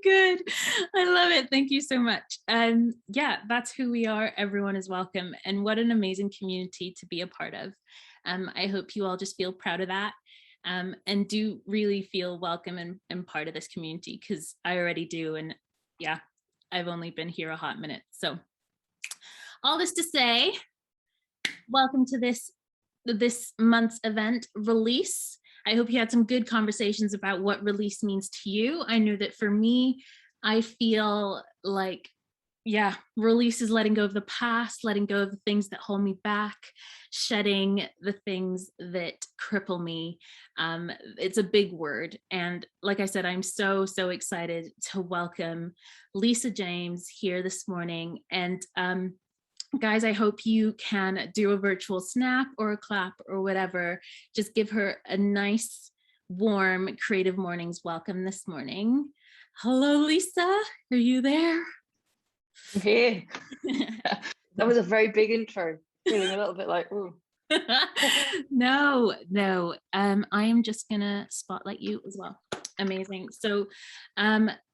Good. I love it. Thank you so much. Yeah, that's who we are. Everyone is welcome. And what an amazing community to be a part of. I hope you all just feel proud of that. And do really feel welcome and part of this community, because I already do. And yeah, I've only been here a hot minute. So all this to say, welcome to this month's event, Release. I hope you had some good conversations about what release means to you. I know that for me, I feel like, yeah, release is letting go of the past, letting go of the things that hold me back, shedding the things that cripple me. It's a big word. And like I said, I'm so excited to welcome Lisa James here this morning. And guys, I hope you can do a virtual snap or a clap or whatever. Just give her a nice, warm Creative Mornings welcome this morning. Hello, Lisa. Are you there? I'm here. That was a very big intro. Feeling a little bit like, ooh. No. I am just gonna spotlight you as well. Amazing. So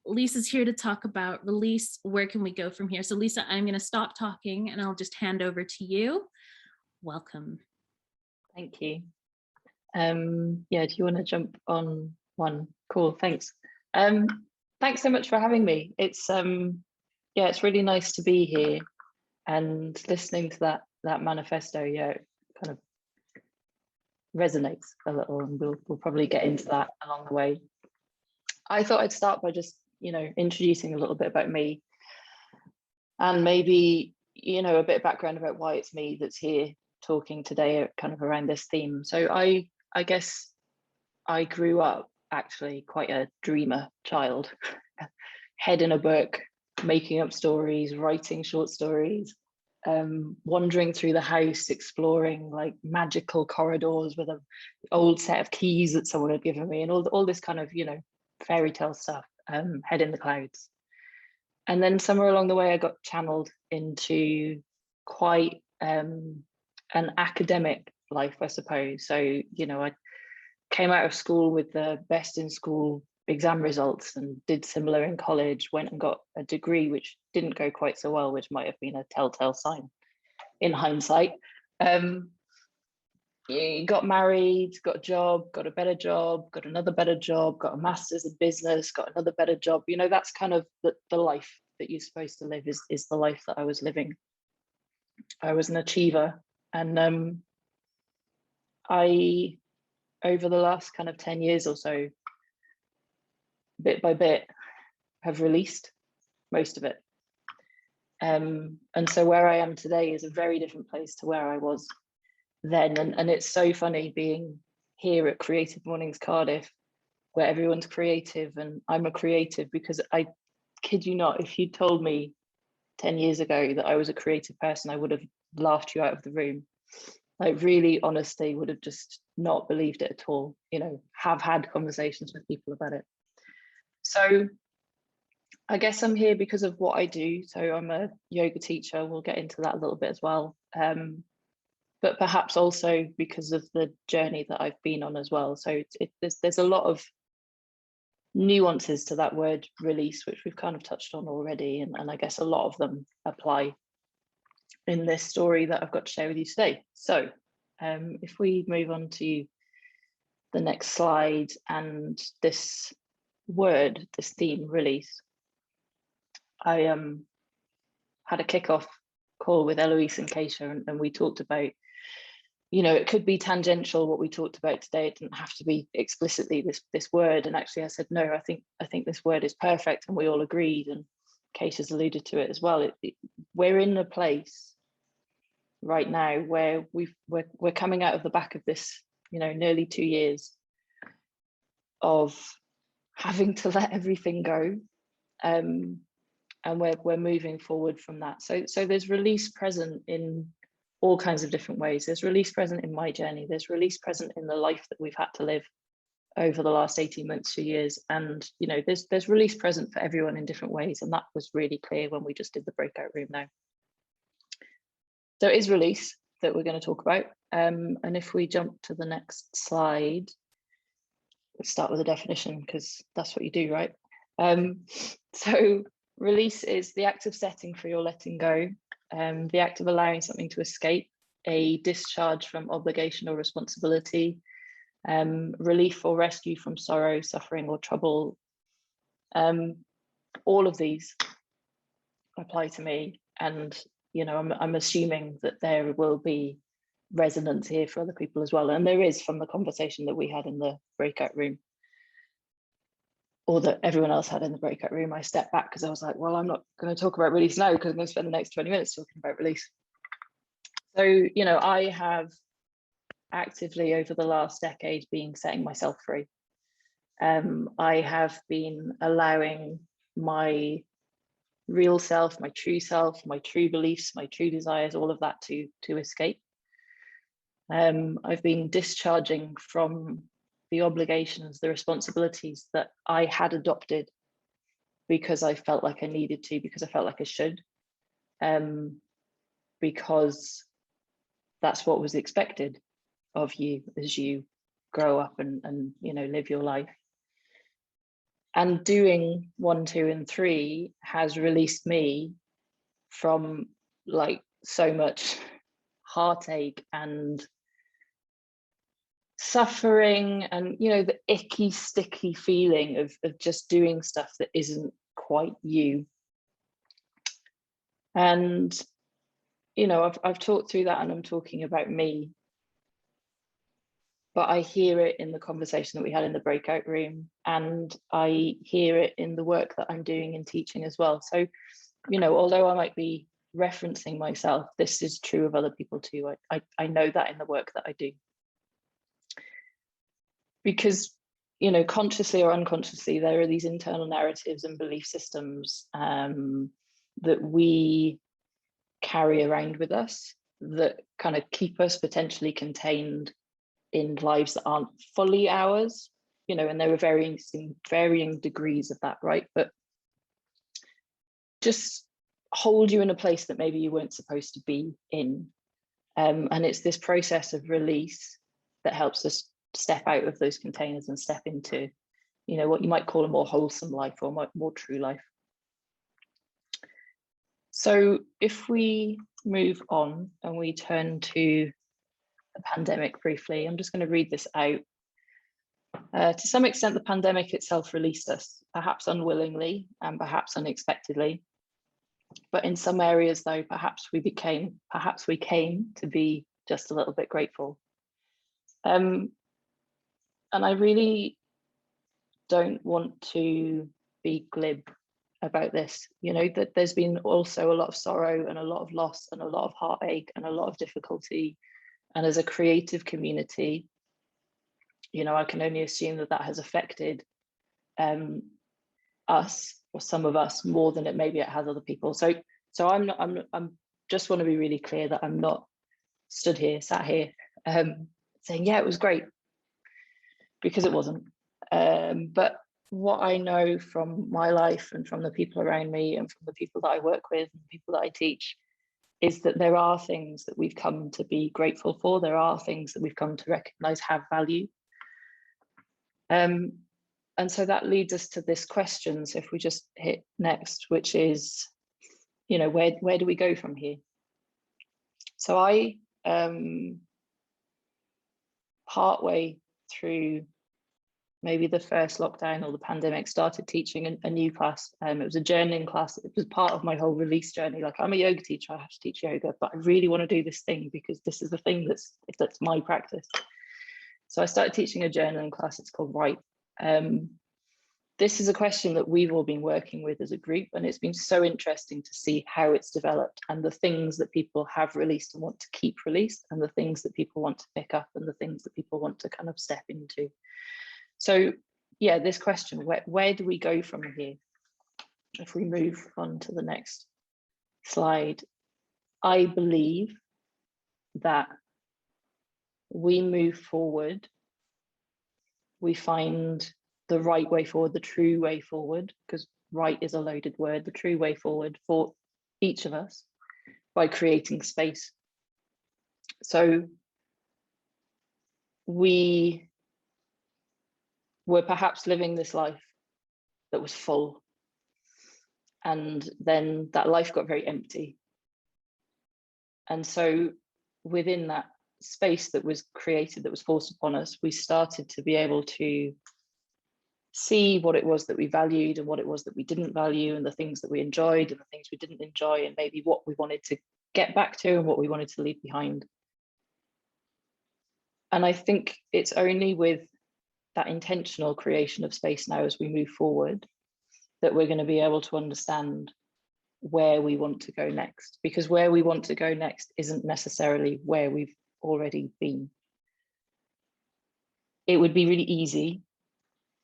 Lisa's here to talk about release. Where can we go from here? So Lisa, I'm gonna stop talking and I'll just hand over to you. Welcome. Thank you. Yeah, do you want to jump on one? Cool, thanks. Thanks so much for having me. It's yeah, it's really nice to be here and listening to that manifesto. Yeah, it kind of resonates a little, and we'll probably get into that along the way. I thought I'd start by just, introducing a little bit about me, and maybe, a bit of background about why it's me that's here talking today, kind of around this theme. So I guess I grew up actually quite a dreamer child, head in a book, making up stories, writing short stories, wandering through the house, exploring like magical corridors with an old set of keys that someone had given me, and all this kind of, fairy tale stuff, head in the clouds. And then somewhere along the way, I got channeled into quite an academic life, I suppose. So, I came out of school with the best in school exam results and did similar in college, went and got a degree, which didn't go quite so well, which might have been a telltale sign in hindsight. Got married, got a job, got a better job, got another better job, got a master's in business, got another better job. That's kind of the life that you're supposed to live, is the life that I was living. I was an achiever, and I, over the last kind of 10 years or so, bit by bit, have released most of it. And so where I am today is a very different place to where I was then. And it's so funny being here at Creative Mornings Cardiff, where everyone's creative and I'm a creative, because I kid you not, if you told me 10 years ago that I was a creative person, I would have laughed you out of the room. Like, really, honestly, would have just not believed it at all. Have had conversations with people about it. So I guess I'm here because of what I do. So I'm a yoga teacher. We'll get into that a little bit as well. But perhaps also because of the journey that I've been on as well. So there's a lot of nuances to that word release, which we've kind of touched on already. And I guess a lot of them apply in this story that I've got to share with you today. So if we move on to the next slide, and this word, this theme, release. I had a kickoff call with Eloise and Keisha, and we talked about, it could be tangential what we talked about today. It didn't have to be explicitly this word. And actually I said, no, I think this word is perfect, and we all agreed, and Keisha's alluded to it as well. We're in a place right now where we're coming out of the back of this, nearly 2 years of having to let everything go, and we're moving forward from that. So there's release present in all kinds of different ways. There's release present in my journey. There's release present in the life that we've had to live over the last 18 months, 2 years. And, there's release present for everyone in different ways. And that was really clear when we just did the breakout room now. So it is release that we're going to talk about. And if we jump to the next slide, let's start with a definition, because that's what you do, right? So release is the act of setting free or letting go, the act of allowing something to escape, a discharge from obligation or responsibility, relief or rescue from sorrow, suffering, or trouble. All of these apply to me, and I'm assuming that there will be resonance here for other people as well, and there is from the conversation that we had in the breakout room, or that everyone else had in the breakout room. I stepped back because I was like, well, I'm not going to talk about release now because I'm going to spend the next 20 minutes talking about release. So, I have actively over the last decade been setting myself free. I have been allowing my real self, my true beliefs, my true desires, all of that to escape. I've been discharging from the obligations, the responsibilities that I had adopted because I felt like I needed to, because I felt like I should, because that's what was expected of you as you grow up and live your life. And doing 1, 2, and 3 has released me from like so much heartache and suffering, and the icky, sticky feeling of just doing stuff that isn't quite you. And I've talked through that, and I'm talking about me, but I hear it in the conversation that we had in the breakout room, and I hear it in the work that I'm doing in teaching as well. So although I might be referencing myself, this is true of other people too. I know that in the work that I do, because consciously or unconsciously, there are these internal narratives and belief systems that we carry around with us that kind of keep us potentially contained in lives that aren't fully ours, and there are varying degrees of that, right? But just hold you in a place that maybe you weren't supposed to be in. And it's this process of release that helps us step out of those containers and step into, what you might call a more wholesome life or more true life. So if we move on and we turn to the pandemic briefly, I'm just going to read this out. To some extent, the pandemic itself released us, perhaps unwillingly and perhaps unexpectedly. But in some areas, though, perhaps we came to be just a little bit grateful. And I really don't want to be glib about this, that there's been also a lot of sorrow and a lot of loss and a lot of heartache and a lot of difficulty. And as a creative community, I can only assume that has affected us, or some of us, more than it has other people. So I'm just want to be really clear that I'm not sat here saying, yeah, it was great, because it wasn't. But what I know from my life and from the people around me and from the people that I work with and the people that I teach is that there are things that we've come to be grateful for. There are things that we've come to recognize have value. And so that leads us to this question. So if we just hit next, which is, where do we go from here? So I, partway through maybe the first lockdown or the pandemic, started teaching a new class. It was a journaling class. It was part of my whole release journey. Like, I'm a yoga teacher, I have to teach yoga, but I really want to do this thing because this is the thing that's my practice. So I started teaching a journaling class. It's called Write. This is a question that we've all been working with as a group, and it's been so interesting to see how it's developed and the things that people have released and want to keep released, and the things that people want to pick up, and the things that people want to kind of step into. So yeah, this question, where do we go from here? If we move on to the next slide, I believe that we move forward, we find the right way forward, the true way forward, because right is a loaded word, the true way forward for each of us, by creating space. So we were perhaps living this life that was full. And then that life got very empty. And so within that space that was created, that was forced upon us, we started to be able to see what it was that we valued and what it was that we didn't value, and the things that we enjoyed and the things we didn't enjoy, and maybe what we wanted to get back to and what we wanted to leave behind. And I think it's only with that intentional creation of space now as we move forward that we're going to be able to understand where we want to go next, because where we want to go next isn't necessarily where we've already been. It would be really easy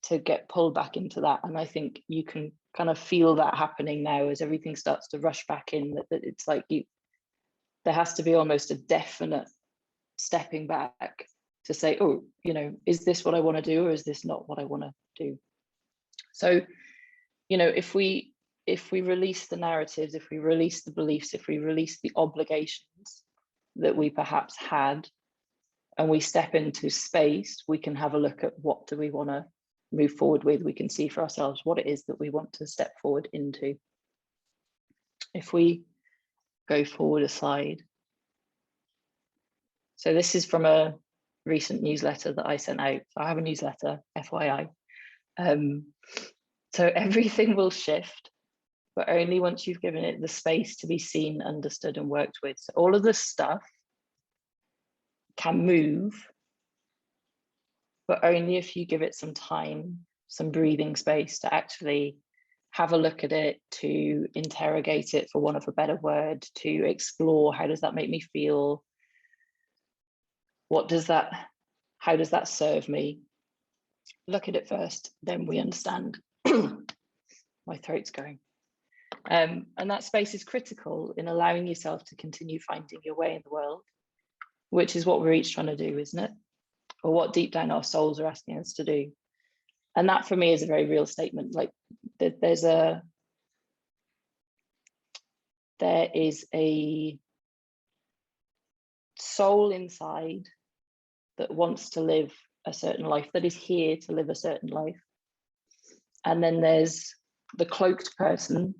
to get pulled back into that, and I think you can kind of feel that happening now as everything starts to rush back in, that it's like there has to be almost a definite stepping back to say, oh, you know, is this what I want to do, or is this not what I want to do? So, you know, if we release the narratives, if we release the beliefs, if we release the obligations that we perhaps had, and we step into space, we can have a look at what do we want to move forward with. We can see for ourselves what it is that we want to step forward into. If we go forward a slide. So this is from a recent newsletter that I sent out. So I have a newsletter, FYI. So everything will shift, but only once you've given it the space to be seen, understood, and worked with. So all of this stuff can move, but only if you give it some time, some breathing space to actually have a look at it, to interrogate it, for want of a better word, to explore, how does that make me feel? How does that serve me? Look at it first, then we understand. My throat's going. And that space is critical in allowing yourself to continue finding your way in the world, which is what we're each trying to do, isn't it? Or what deep down our souls are asking us to do. And that for me is a very real statement. Like there is a soul inside that wants to live a certain life, that is here to live a certain life. And then there's the cloaked person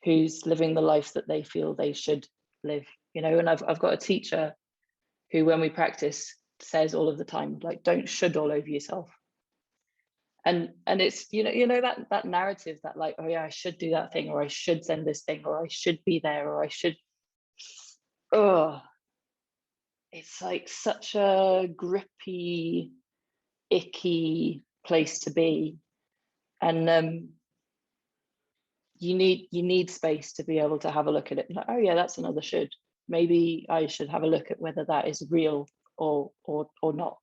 who's living the life that they feel they should live, you know. And I've got a teacher who, when we practice, says all of the time, like, don't should all over yourself. And it's, you know that narrative that, like, oh yeah, I should do that thing, or I should send this thing, or I should be there, or I should, oh, it's like such a grippy, icky place to be. And you need space to be able to have a look at it, like, oh yeah, that's another should. Maybe I should have a look at whether that is real or not.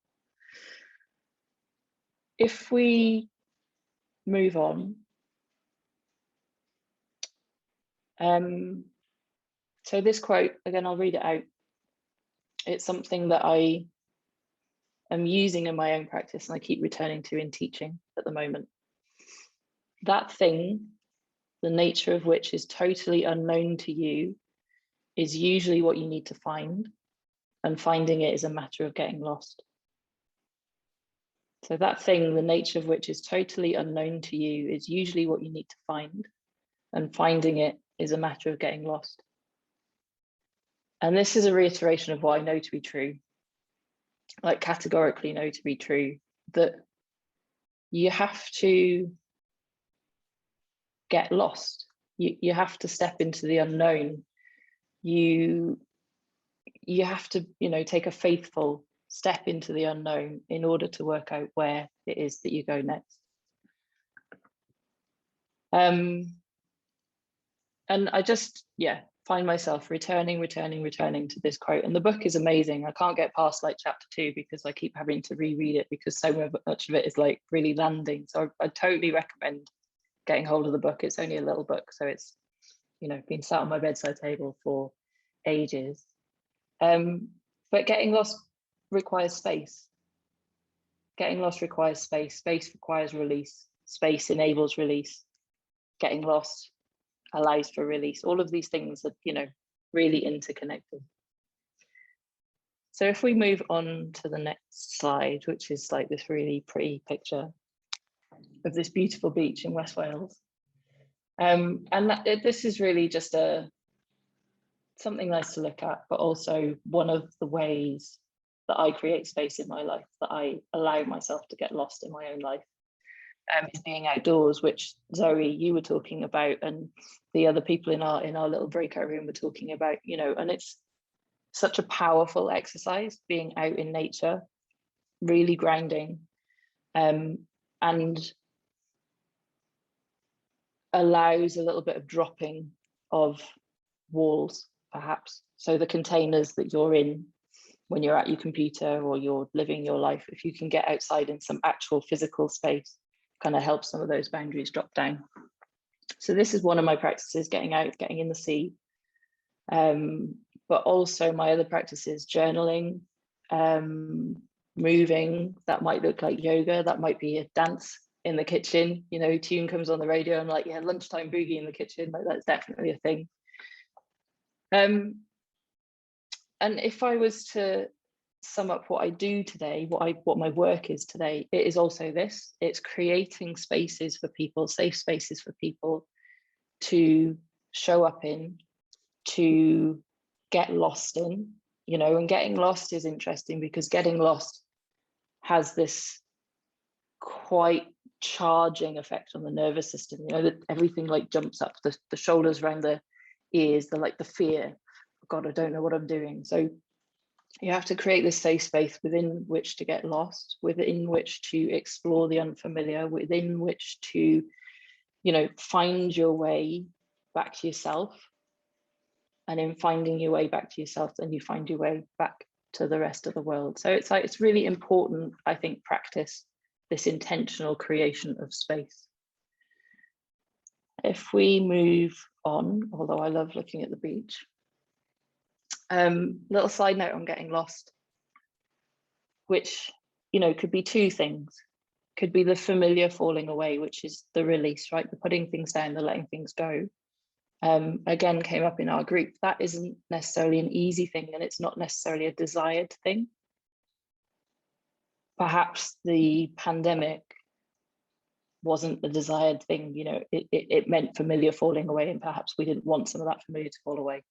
If we move on, so this quote, again, I'll read it out. It's something that I am using in my own practice and I keep returning to in teaching at the moment. That thing, the nature of which is totally unknown to you, is usually what you need to find, and finding it is a matter of getting lost. So that thing, the nature of which is totally unknown to you, is usually what you need to find, and finding it is a matter of getting lost. And this is a reiteration of what I know to be true, like categorically know to be true, that you have to get lost. You have to step into the unknown. You have to, take a faithful step into the unknown in order to work out where it is that you go next. And I just, find myself returning to this quote. And the book is amazing. I can't get past like chapter 2 because I keep having to reread it, because so much of it is like really landing. So I totally recommend getting hold of the book. It's only a little book, so it's, been sat on my bedside table for ages. But getting lost requires space. Getting lost requires space. Space requires release. Space enables release. Getting lost allows for release. All of these things are, really interconnected. So if we move on to the next slide, which is like this really pretty picture. of this beautiful beach in West Wales. This is really just something nice to look at, but also one of the ways that I create space in my life, that I allow myself to get lost in my own life, is being outdoors, which Zoe, you were talking about, and the other people in our little breakout room were talking about, you know, and it's such a powerful exercise, being out in nature, really grounding, and allows a little bit of dropping of walls, perhaps. So the containers that you're in when you're at your computer or you're living your life, if you can get outside in some actual physical space, kind of helps some of those boundaries drop down. So this is one of my practices, getting out, getting in the sea. But also my other practices, journaling, moving, that might look like yoga, that might be a dance in the kitchen, you know, tune comes on the radio and like, yeah, lunchtime boogie in the kitchen, like that's definitely a thing. And if I was to sum up what I do today, what my work is today, it is also this. It's creating spaces for people, safe spaces for people to show up in, to get lost in, you know. And getting lost is interesting because getting lost has this quite charging effect on the nervous system, you know, that everything like jumps up, the shoulders around the ears, the fear, God, I don't know what I'm doing. So you have to create this safe space within which to get lost, within which to explore the unfamiliar, within which to, you know, find your way back to yourself. And in finding your way back to yourself, then you find your way back to the rest of the world. So it's like, it's really important, I think, practice this intentional creation of space. If we move on, although I love looking at the beach, little side note on getting lost, which, you know, could be two things. Could be the familiar falling away, which is the release, right? The putting things down, the letting things go. Again, came up in our group. That isn't necessarily an easy thing, and it's not necessarily a desired thing. Perhaps the pandemic wasn't the desired thing, you know, it meant familiar falling away, and perhaps we didn't want some of that familiar to fall away.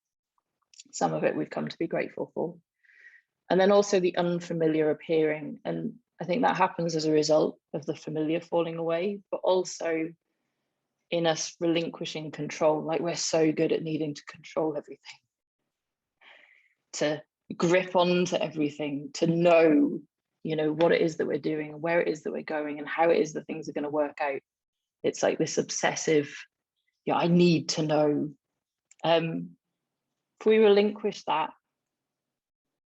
Some of it we've come to be grateful for. And then also the unfamiliar appearing. And I think that happens as a result of the familiar falling away, but also in us relinquishing control. Like, we're so good at needing to control everything, to grip onto everything, to know, you know, what it is that we're doing and where it is that we're going and how it is that things are going to work out. It's like this obsessive, yeah, I need to know. If we relinquish that,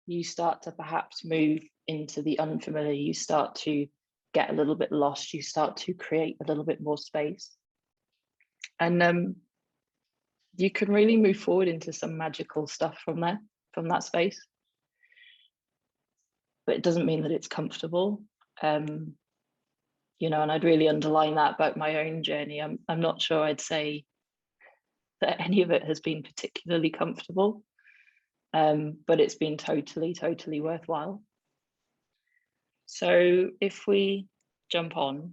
you start to perhaps move into the unfamiliar, you start to get a little bit lost, you start to create a little bit more space. And you can really move forward into some magical stuff from there, from that space. But it doesn't mean that it's comfortable. You know, and I'd really underline that about my own journey. I'm not sure I'd say that any of it has been particularly comfortable, but it's been totally worthwhile. So if we jump on,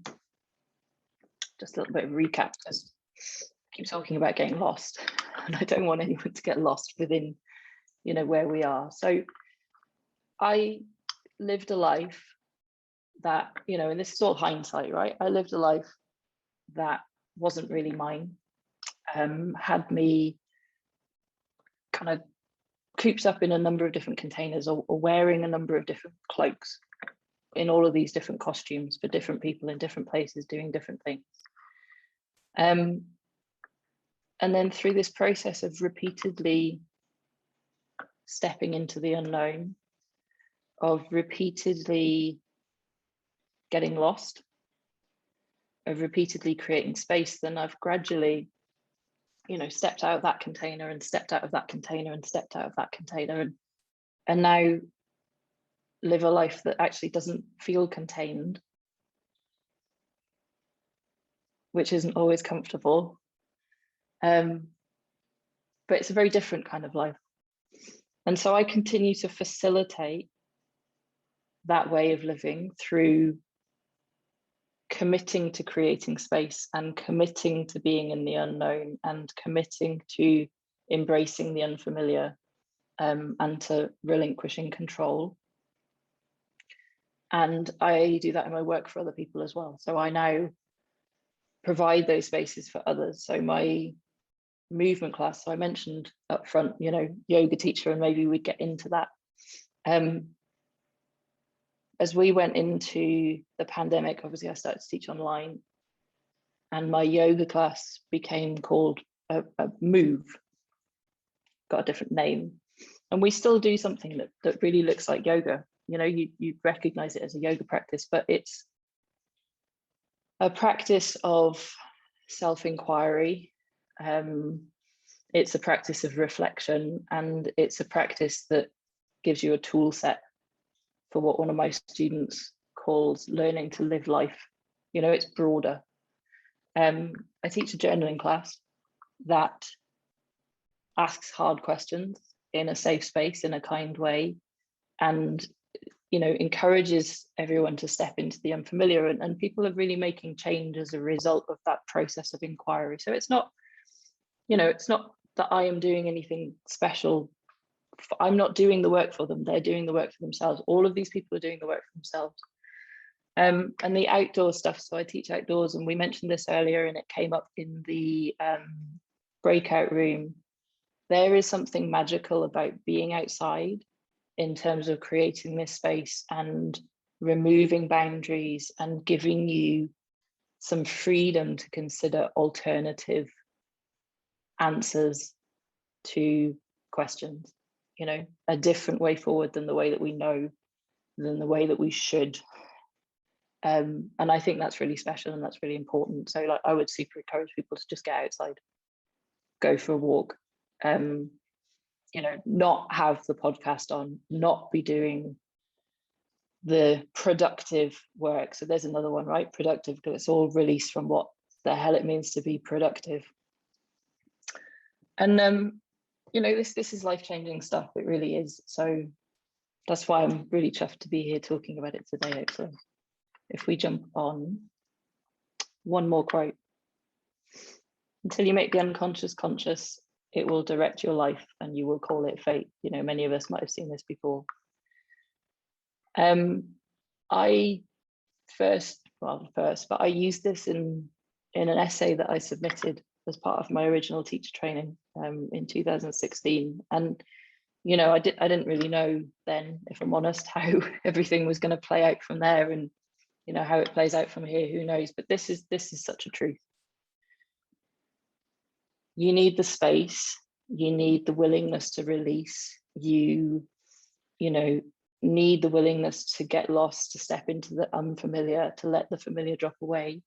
just a little bit of recap, because I keep talking about getting lost, and I don't want anyone to get lost within, you know, where we are. So I lived a life that, you know, and this is all hindsight, right? I lived a life that wasn't really mine, had me kind of cooped up in a number of different containers, or wearing a number of different cloaks in all of these different costumes for different people in different places doing different things. And then through this process of repeatedly stepping into the unknown, of repeatedly getting lost, of repeatedly creating space, then I've gradually, you know, stepped out of that container and stepped out of that container and stepped out of that container, and now live a life that actually doesn't feel contained, which isn't always comfortable. But it's a very different kind of life. And so I continue to facilitate that way of living through committing to creating space and committing to being in the unknown and committing to embracing the unfamiliar, and to relinquishing control. And I do that in my work for other people as well. So I now provide those spaces for others. So my movement class, so I mentioned up front, you know, yoga teacher, and maybe we'd get into that. As we went into the pandemic, obviously I started to teach online, and my yoga class became called a Move, got a different name. And we still do something that really looks like yoga. You know, you recognize it as a yoga practice, but it's a practice of self-inquiry. It's a practice of reflection, and it's a practice that gives you a tool set for what one of my students calls learning to live life. You know, it's broader. I teach a journaling class that asks hard questions in a safe space, in a kind way, and, you know, encourages everyone to step into the unfamiliar, and people are really making change as a result of that process of inquiry. So it's not, you know, it's not that I am doing anything special. I'm not doing the work for them, they're doing the work for themselves. All of these people are doing the work for themselves. And the outdoor stuff, so I teach outdoors, and we mentioned this earlier and it came up in the breakout room. There is something magical about being outside in terms of creating this space and removing boundaries and giving you some freedom to consider alternative answers to questions, you know, a different way forward than the way that we know, than the way that we should. And I think that's really special and that's really important. So like, I would super encourage people to just get outside, go for a walk, you know, not have the podcast on, not be doing the productive work. So there's another one, right? Productive, because it's all released from what the hell it means to be productive. And you know, this is life-changing stuff. It really is. So that's why I'm really chuffed to be here talking about it today, actually. If we jump on one more quote. Until you make the unconscious conscious, it will direct your life and you will call it fate. You know, many of us might have seen this before. I but I used this in an essay that I submitted as part of my original teacher training in 2016. And, you know, I didn't really know then, if I'm honest, how everything was going to play out from there, and, you know, how it plays out from here, who knows? But this is such a truth. You need the space, you need the willingness to release, you know, need the willingness to get lost, to step into the unfamiliar, to let the familiar drop away,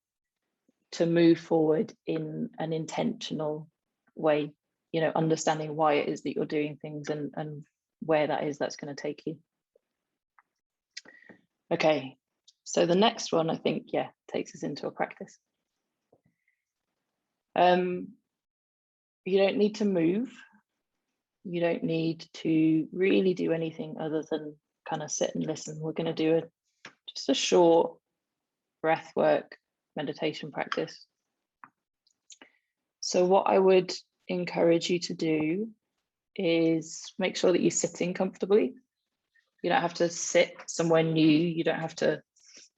to move forward in an intentional way, you know, understanding why it is that you're doing things and where that is that's going to take you. Okay, so the next one, I think, yeah, takes us into a practice. You don't need to move. You don't need to really do anything other than kind of sit and listen. We're going to do just a short breath work meditation practice. So what I would encourage you to do is make sure that you're sitting comfortably. You don't have to sit somewhere new. You don't have to,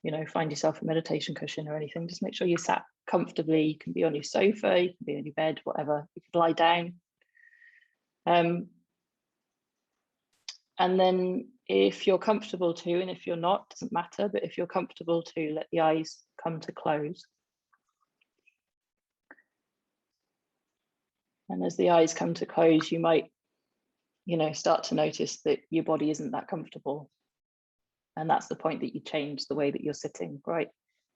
you know, find yourself a meditation cushion or anything. Just make sure you're sat comfortably. You can be on your sofa, you can be on your bed, whatever. You can lie down. And then if you're comfortable to, and if you're not, doesn't matter, but if you're comfortable to, let the eyes come to close. And as the eyes come to close, you might, you know, start to notice that your body isn't that comfortable. And that's the point that you change the way that you're sitting, right?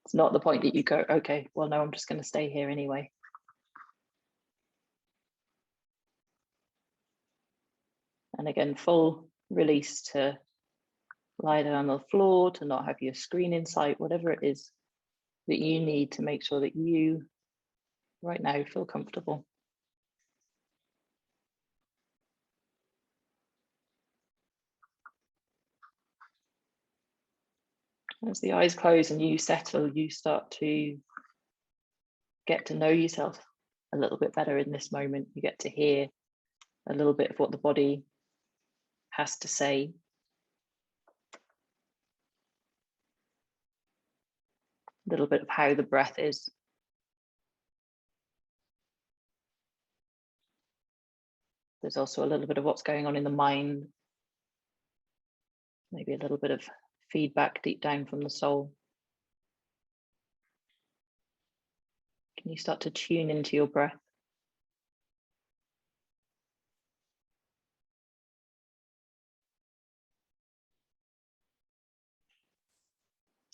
It's not the point that you go, okay, well, no, I'm just going to stay here anyway. And again, full release to lie down on the floor, to not have your screen in sight, whatever it is that you need to make sure that you right now feel comfortable. As the eyes close and you settle, you start to get to know yourself a little bit better in this moment. You get to hear a little bit of what the body has to say. A little bit of how the breath is. There's also a little bit of what's going on in the mind. Maybe a little bit of feedback deep down from the soul. Can you start to tune into your breath?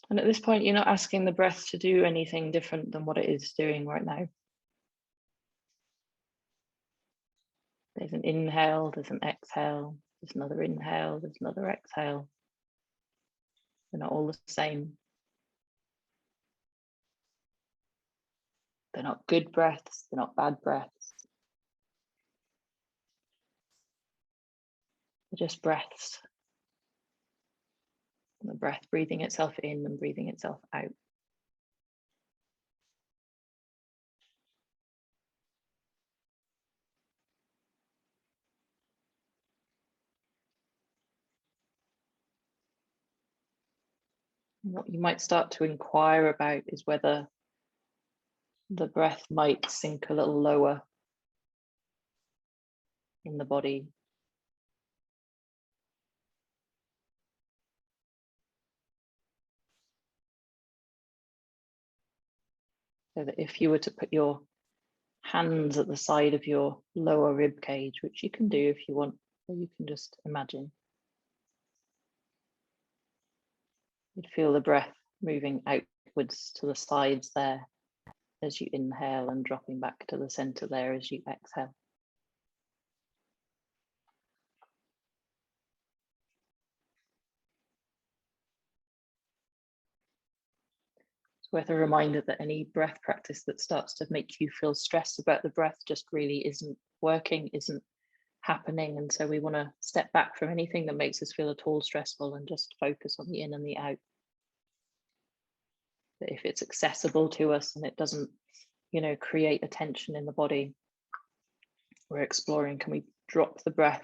And at this point, you're not asking the breath to do anything different than what it is doing right now. There's an inhale, there's an exhale, there's another inhale, there's another exhale. They're not all the same. They're not good breaths, they're not bad breaths. They're just breaths. And the breath breathing itself in and breathing itself out. And what you might start to inquire about is whether the breath might sink a little lower in the body. So that if you were to put your hands at the side of your lower rib cage, which you can do if you want, or you can just imagine, you'd feel the breath moving outwards to the sides there as you inhale and dropping back to the center there as you exhale. It's worth a reminder that any breath practice that starts to make you feel stressed about the breath just really isn't working, isn't happening. And so we want to step back from anything that makes us feel at all stressful and just focus on the in and the out. But if it's accessible to us and it doesn't, create a tension in the body, we're exploring, can we drop the breath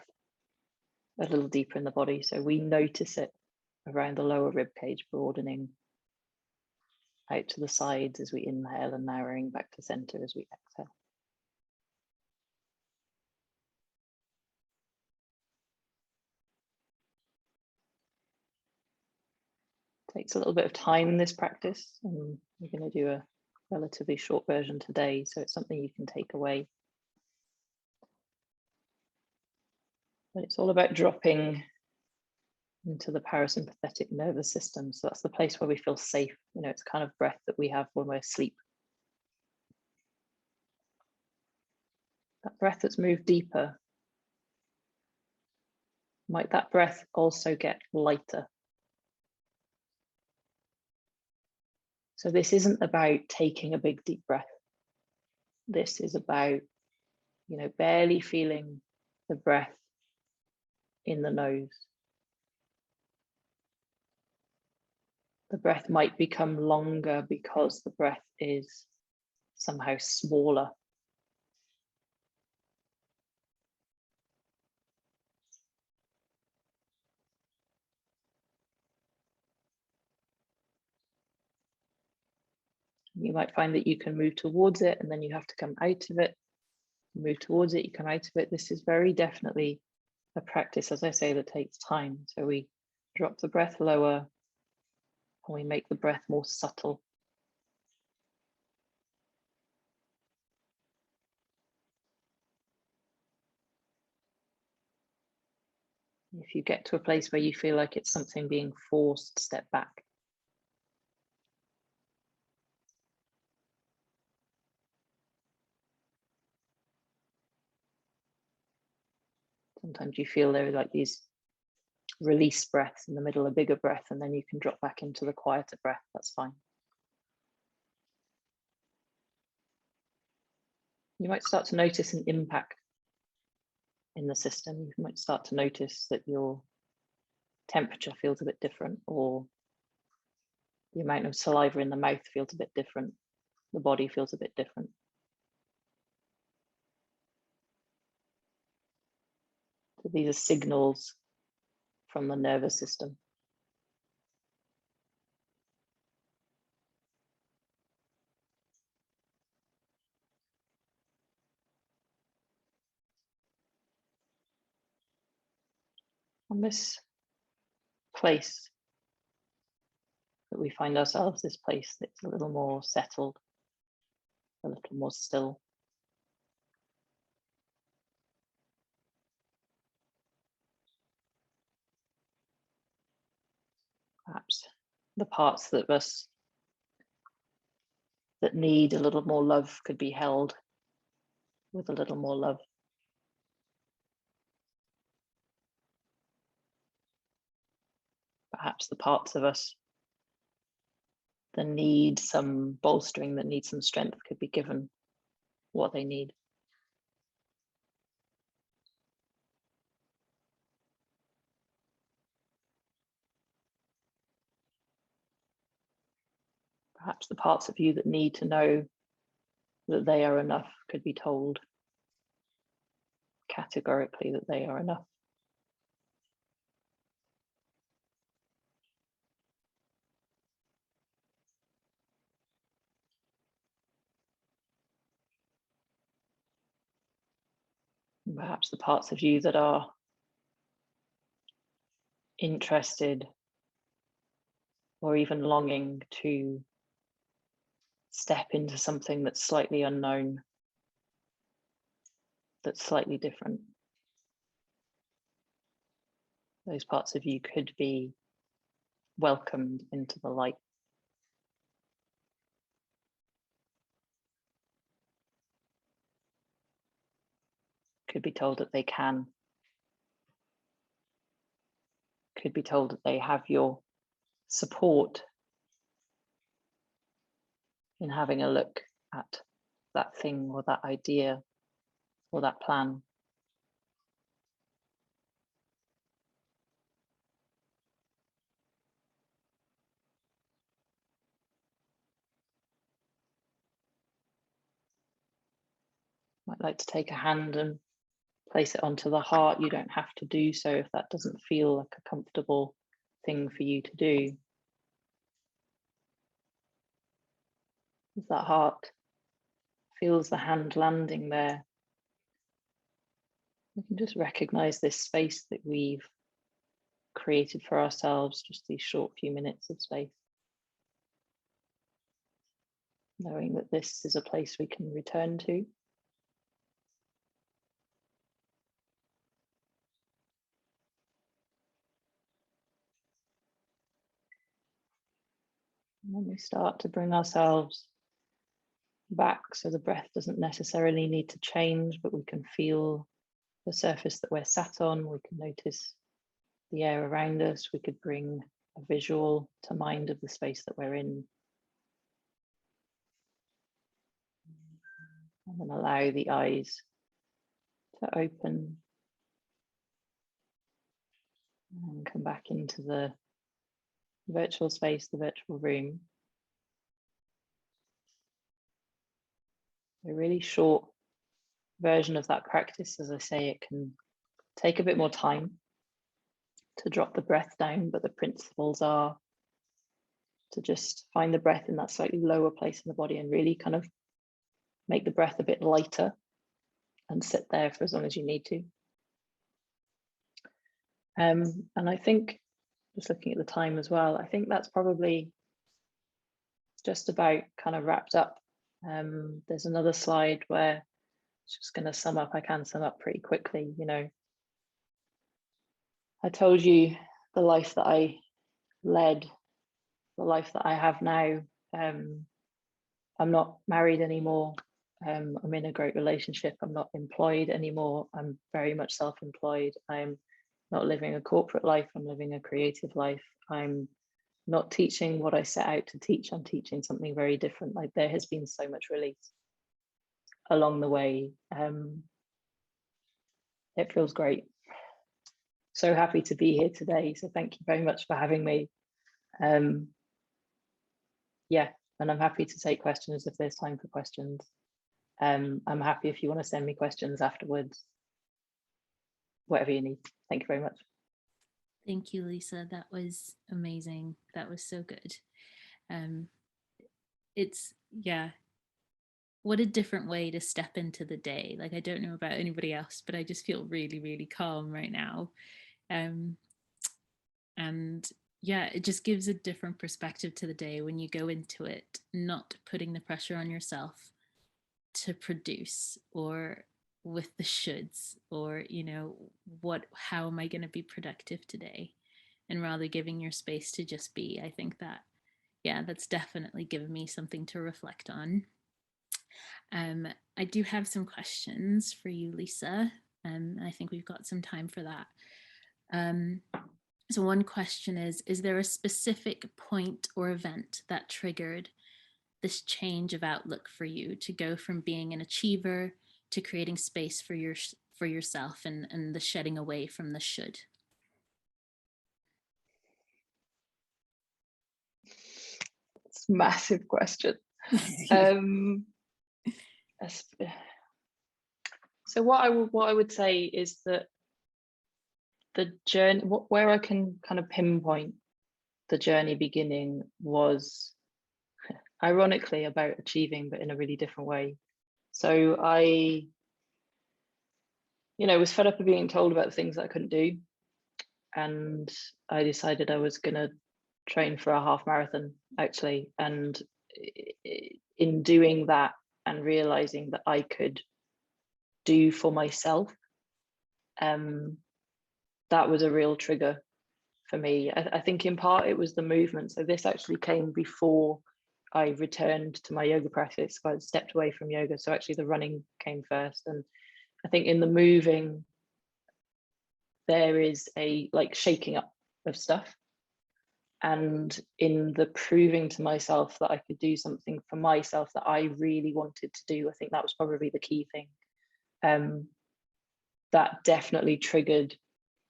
a little deeper in the body so we notice it around the lower rib cage, broadening out to the sides as we inhale and narrowing back to center as we exhale. It takes a little bit of time in this practice, and we're going to do a relatively short version today, so it's something you can take away. But it's all about dropping into the parasympathetic nervous system. So that's the place where we feel safe. It's kind of breath that we have when we're asleep. That breath that's moved deeper, might that breath also get lighter? So this isn't about taking a big deep breath. This is about, barely feeling the breath in the nose. The breath might become longer because the breath is somehow smaller. You might find that you can move towards it and then you have to come out of it. Move towards it, you come out of it. This is very definitely a practice, as I say, that takes time. So we drop the breath lower and we make the breath more subtle. If you get to a place where you feel like it's something being forced, step back. Sometimes you feel there are like these release breaths in the middle, a bigger breath, and then you can drop back into the quieter breath. That's fine. You might start to notice an impact in the system. You might start to notice that your temperature feels a bit different, or The amount of saliva in the mouth feels a bit different. The body feels a bit different. So these are signals from the nervous system. And this place that we find ourselves, this place that's a little more settled, a little more still. Perhaps the parts of us that need a little more love could be held with a little more love. Perhaps the parts of us that need some bolstering, that need some strength, could be given what they need. Perhaps the parts of you that need to know that they are enough could be told categorically that they are enough. And perhaps the parts of you that are interested or even longing to step into something that's slightly unknown, that's slightly different. Those parts of you could be welcomed into the light. Could be told that they can. Could be told that they have your support in having a look at that thing or that idea or that plan. Might like to take a hand and place it onto the heart. You don't have to do so if that doesn't feel like a comfortable thing for you to do. As that heart feels the hand landing there, we can just recognize this space that we've created for ourselves, just these short few minutes of space. Knowing that this is a place we can return to. And then we start to bring ourselves back, so the breath doesn't necessarily need to change, but we can feel the surface that we're sat on. We can notice the air around us. We could bring a visual to mind of the space that we're in. And then allow the eyes to open and come back into the virtual space, the virtual room. A really short version of that practice. As I say, it can take a bit more time to drop the breath down, but the principles are to just find the breath in that slightly lower place in the body and really kind of make the breath a bit lighter and sit there for as long as you need to. And I think, just looking at the time as well, I think that's probably just about kind of wrapped up. There's another slide where it's just going to sum up. I can sum up pretty quickly. You know, I told you the life that I led, the life that I have now. I'm not married anymore. I'm in a great relationship. I'm not employed anymore. I'm very much self-employed. I'm not living a corporate life. I'm living a creative life. I'm not teaching what I set out to teach. I'm teaching something very different. Like, there has been so much release along the way. It feels great. So happy to be here today. So thank you very much for having me. yeah, and I'm happy to take questions if there's time for questions. I'm happy if you want to send me questions afterwards, whatever you need. Thank you very much. Thank you, Lisa. That was amazing. That was so good. Um, it's, yeah, what a different way to step into the day. Like, I don't know about anybody else, but I just feel really, really calm right now. Um, and yeah, it just gives a different perspective to the day when you go into it, not putting the pressure on yourself to produce or with the shoulds or, you know, how am I going to be productive today? And rather giving your space to just be. I think that, yeah, that's definitely given me something to reflect on. I do have some questions for you, Lisa. I think we've got some time for that. So one question is there a specific point or event that triggered this change of outlook for you to go from being an achiever to creating space for yourself and the shedding away from the should? It's a massive question. um, so what I would say is that the journey, where I can kind of pinpoint the journey beginning was ironically about achieving, but in a really different way. So I, was fed up of being told about the things that I couldn't do. And I decided I was going to train for a half marathon, actually. And in doing that and realizing that I could do for myself, that was a real trigger for me. I think in part it was the movement. So this actually came before I returned to my yoga practice. I stepped away from yoga. So actually the running came first. And I think in the moving, there is a like shaking up of stuff. And in the proving to myself that I could do something for myself that I really wanted to do, I think that was probably the key thing. That definitely triggered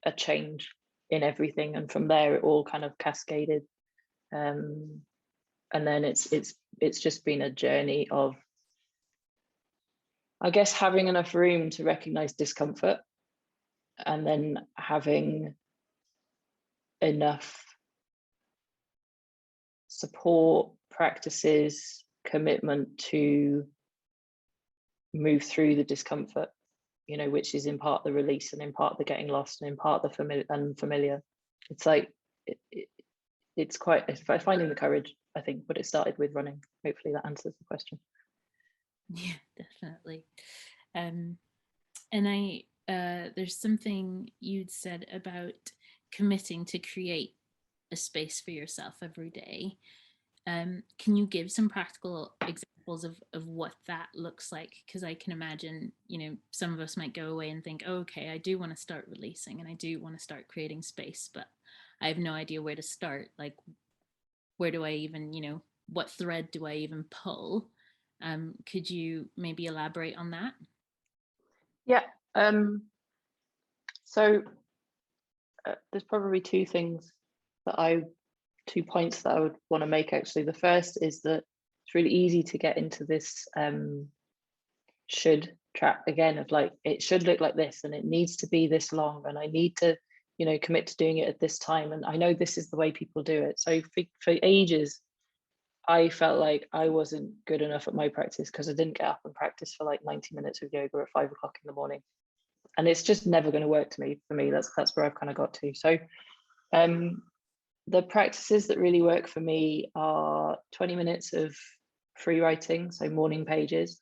a change in everything. And from there, it all kind of cascaded. And then it's just been a journey of, I guess, having enough room to recognize discomfort and then having enough support, practices, commitment to move through the discomfort, which is in part the release and in part the getting lost and in part the unfamiliar. It's like, it's finding the courage, I think, but it started with running. Hopefully that answers the question. Yeah, definitely. And there's something you'd said about committing to create a space for yourself every day. Can you give some practical examples of what that looks like? Because I can imagine, some of us might go away and think, oh, okay, I do want to start releasing and I do want to start creating space, but I have no idea where to start. Like, where do I even, what thread do I even pull? Could you maybe elaborate on that? Yeah. So there's probably two points that I would want to make, actually. The first is that it's really easy to get into this should trap again of like, it should look like this and it needs to be this long and I need to, commit to doing it at this time. And I know this is the way people do it. So for ages, I felt like I wasn't good enough at my practice because I didn't get up and practice for like 90 minutes of yoga at 5 o'clock in the morning. And it's just never going to work for me. That's where I've kind of got to. So the practices that really work for me are 20 minutes of free writing, so morning pages,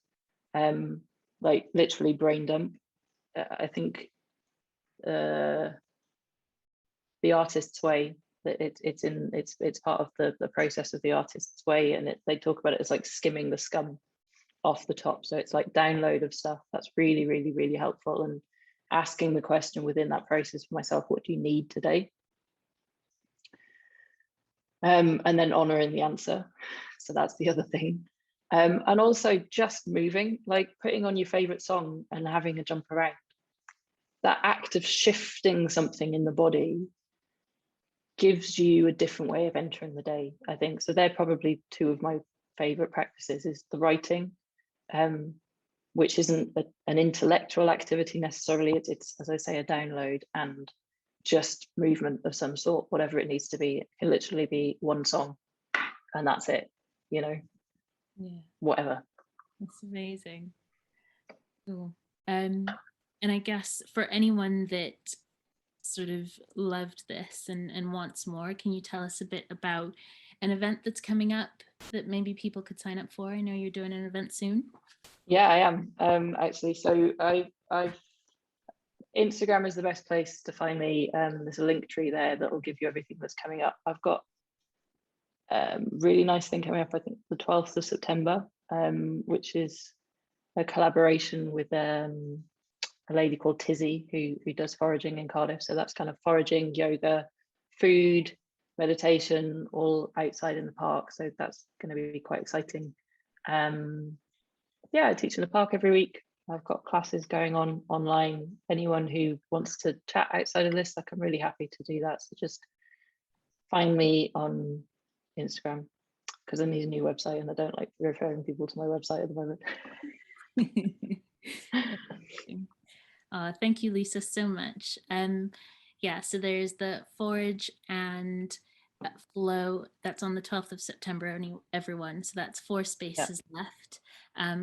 like literally brain dump. I think the artist's way, that it's part of the process of the artist's way, and they talk about it as like skimming the scum off the top. So it's like download of stuff that's really, really, really helpful, and asking the question within that process for myself, what do you need today? And then honoring the answer. So that's the other thing. And also just moving, like putting on your favorite song and having a jump around. That act of shifting something in the body gives you a different way of entering the day, I think. So they're probably two of my favorite practices, is the writing, which isn't an intellectual activity necessarily. It's, as I say, a download and just movement of some sort, whatever it needs to be. It can literally be one song and that's it, you know, whatever. That's amazing. Cool. And I guess for anyone that sort of loved this and wants more, can you tell us a bit about an event that's coming up that maybe people could sign up for? I know you're doing an event soon. Yeah, I am actually. So I've Instagram is the best place to find me. There's a link tree there that will give you everything that's coming up. I've got really nice thing coming up, I think the 12th of September, which is a collaboration with a lady called Tizzy who does foraging in Cardiff. So that's kind of foraging, yoga, food, meditation, all outside in the park. So that's going to be quite exciting. Yeah, I teach in the park every week. I've got classes going on online. Anyone who wants to chat outside of this, like, I'm really happy to do that. So just find me on Instagram, because I need a new website and I don't like referring people to my website at the moment. Thank you, Lisa, so much. Yeah, so there's the Forage and Flow. That's on the 12th of September, everyone. So that's 4 spaces left.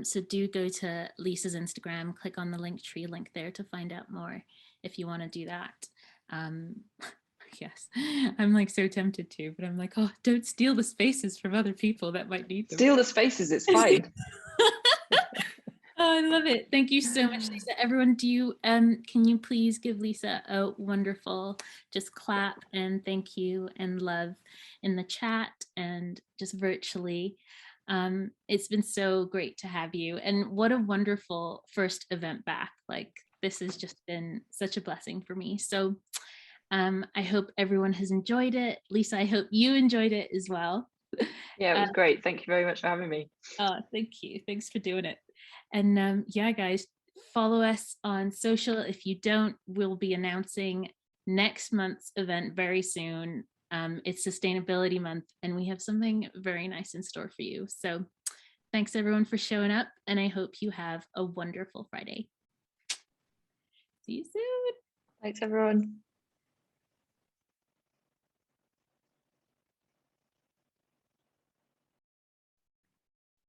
So do go to Lisa's Instagram, click on the link tree link there to find out more if you want to do that. Yes, I'm like so tempted to, but I'm like, oh, don't steal the spaces from other people that might need them. Steal the spaces, it's fine. Oh, I love it. Thank you so much, Lisa. Everyone, can you please give Lisa a wonderful just clap and thank you and love in the chat and just virtually. It's been so great to have you, and what a wonderful first event back. Like, this has just been such a blessing for me. So I hope everyone has enjoyed it. Lisa, I hope you enjoyed it as well. Yeah, it was great. Thank you very much for having me. Oh, thank you. Thanks for doing it. And yeah, guys, follow us on social. If you don't, we'll be announcing next month's event very soon. It's Sustainability Month, and we have something very nice in store for you. So thanks everyone for showing up, and I hope you have a wonderful Friday. See you soon. Thanks, everyone.